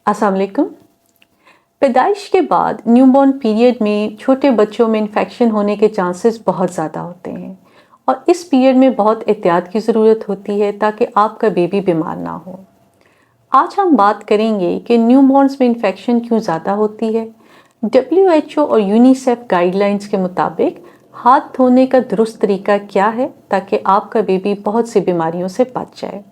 अस्सलाम वालेकुम। पैदाइश के बाद न्यूबॉर्न पीरियड में छोटे बच्चों में इन्फेक्शन होने के चांसेस बहुत ज़्यादा होते हैं और इस पीरियड में बहुत एहतियात की ज़रूरत होती है ताकि आपका बेबी बीमार ना हो। आज हम बात करेंगे कि न्यूबॉर्न्स में इन्फेक्शन क्यों ज़्यादा होती है। WHO और यूनिसेफ गाइडलाइंस के मुताबिक हाथ धोने का दुरुस्त तरीका क्या है ताकि आपका बेबी बहुत सी बीमारियों से बच जाए।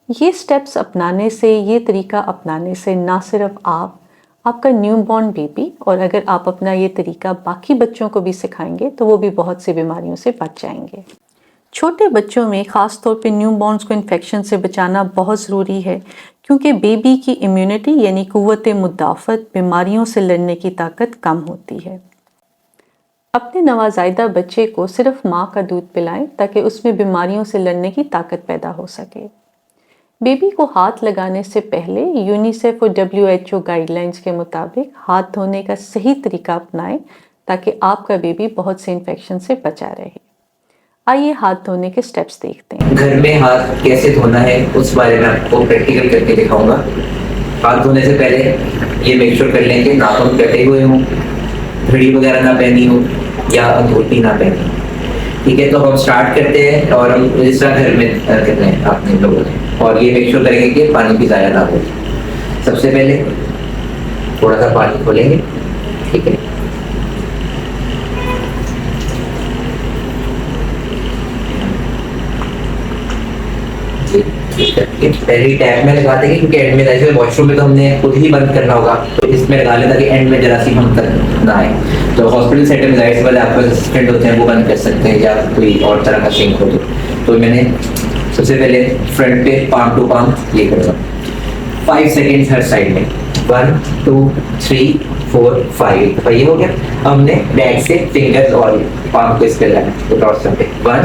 ये स्टेप्स अपनाने से, ये तरीका अपनाने से ना सिर्फ आप, आपका न्यूबॉर्न बेबी और अगर आप अपना ये तरीका बाकी बच्चों को भी सिखाएंगे तो वो भी बहुत सी बीमारियों से बच जाएंगे। छोटे बच्चों में ख़ास तौर पे न्यूबॉर्न्स को इन्फेक्शन से बचाना बहुत ज़रूरी है क्योंकि बेबी की इम्यूनिटी यानी क़ुव्वत मुदाफ़त बीमारियों से लड़ने की ताकत कम होती है। अपने नवाज़ायदा बच्चे को सिर्फ माँ का दूध पिलाएं ताकि उसमें बीमारियों से लड़ने की ताकत पैदा हो सके। बेबी को हाथ लगाने से पहले यूनिसेफ और WHO गाइडलाइंस के मुताबिक हाथ धोने का सही तरीका अपनाएं ताकि आपका बेबी बहुत से इन्फेक्शन से बचा रहे। आइए हाथ धोने के स्टेप्स देखते हैं। घर में हाथ कैसे धोना है उस बारे में आपको प्रैक्टिकल करके दिखाऊंगा। हाथ धोने से पहले ये मेक श्योर कर लें कि नाखून कटे हुए हों, घड़ी वगैरह ना पहनी हो या अंगूठी ना पहनी हो। ठीक है, तो हम स्टार्ट करते हैं और हम जिस तरह घर में करते हैं अपने लोगों ने, और ये मेक श्योर करेंगे कि पानी भी ज़ाया ना हो। सबसे पहले थोड़ा सा पानी खोलेंगे। ठीक है, पहले टैप में लगा देंगे क्योंकि एंड में जैसे वॉशरूम में तो हमने खुद ही बंद करना होगा, तो इसमें लगा लें ताकि एंड में जरा सी हम तक ना आए। तो हॉस्पिटल सेटअप में जाहिर सी बात है आपके असिस्टेंट होते हैं वो बंद कर सकते हैं या कोई और तरह का सिंक हो तो मैंने सबसे पहले फ्रंट पे पाम टू पाम ये करूँगा 5 सेकेंड्स हर साइड में। 1 2 3 4 5 तो ये हो गया। हमने बैक से फिंगर्स और पाम को इस पे लगाना तो टॉर्सन पे 1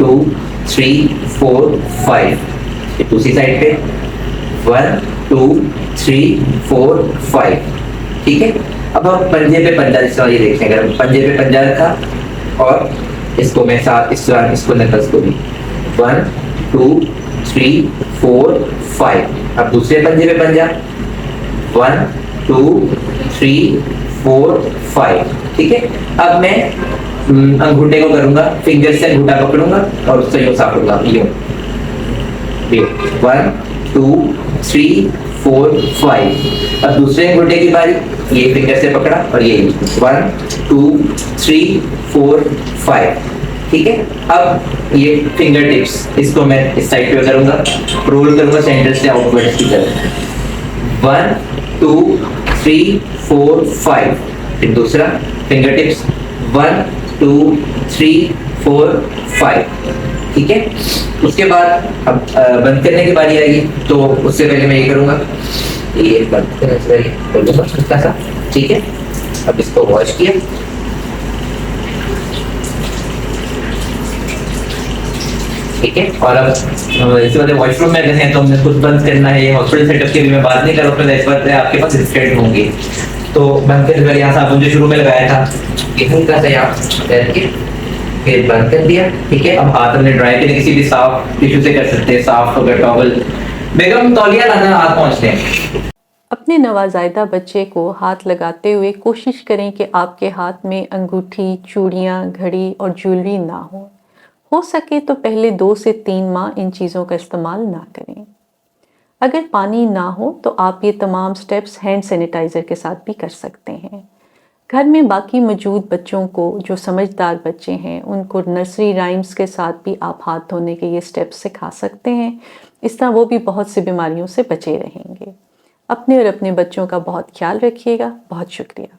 2 3 4 5। दूसरी साइड पे 1 2 3 4 5। ठीक है, अब हम पंजे पे पंजा इस तरह ये देखते हैं। अगर पंजे पे पंजा रखा और इसको मैं साथ इस तरह इसको नकल्स को भी 1 2 3 4 5। अब दूसरे पंजे पे पंजा 1 2 3 4 5। ठीक है, अब मैं अंगूठे को करूंगा, फिंगर से अंगूठा पकड़ूंगा और उससे यूं साफूंगा यूं 1 2 3 4 5। अब दूसरे अंगूठे की बारी, ये फिंगर से पकड़ा और ये 1 2 3 4 5। ठीक है, अब ये फिंगर टिप्स इसको मैं इस साइड पे करूंगा, रोल करूंगा सेंटर से आउटवर्ड की तरफ 1 2 3 4 5। फिर दूसरा फिंगर टिप्स 1 2 3 4 5। ठीक है, उसके बाद अब बंद करने की बारी आएगी तो उससे पहले मैं ये करूंगा, ये बंद करने से पहले खोलूंगा हल्का सा। ठीक है, अब इसको वॉश किया। ठीक है, और अब इसी बात वॉशरूम में हैं तो हमने खुद बंद करना है। हॉस्पिटल सेटअप के लिए मैं बात नहीं कर रहा हूँ, इस बात है आपके पास इंस्टेंट होंगे तो बंद करने वाले यहाँ साबुन जो शुरू में लगाया था ये हल्का सा यहाँ करके फिर बंद कर दिया। ठीक है, अब हाथ हमने ड्राई करने किसी भी साफ टिश्यू से कर सकते हैं, साफ अगर टॉवल। बेगम तौलिया लाना हाथ पहुँचते हैं। अपने नवाज़ायदा बच्चे को हाथ लगाते हुए कोशिश करें कि आपके हाथ में अंगूठी, चूड़ियाँ, घड़ी और ज्वेलरी ना हो सके तो पहले 2 से 3 माह इन चीज़ों का इस्तेमाल ना करें। अगर पानी ना हो तो आप ये तमाम स्टेप्स हैंड सैनिटाइज़र के साथ भी कर सकते हैं। घर में बाकी मौजूद बच्चों को, जो समझदार बच्चे हैं, उनको नर्सरी राइम्स के साथ भी आप हाथ धोने के ये स्टेप्स सिखा सकते हैं। इस तरह वो भी बहुत सी बीमारियों से बचे रहेंगे। अपने और अपने बच्चों का बहुत ख्याल रखिएगा। बहुत शुक्रिया।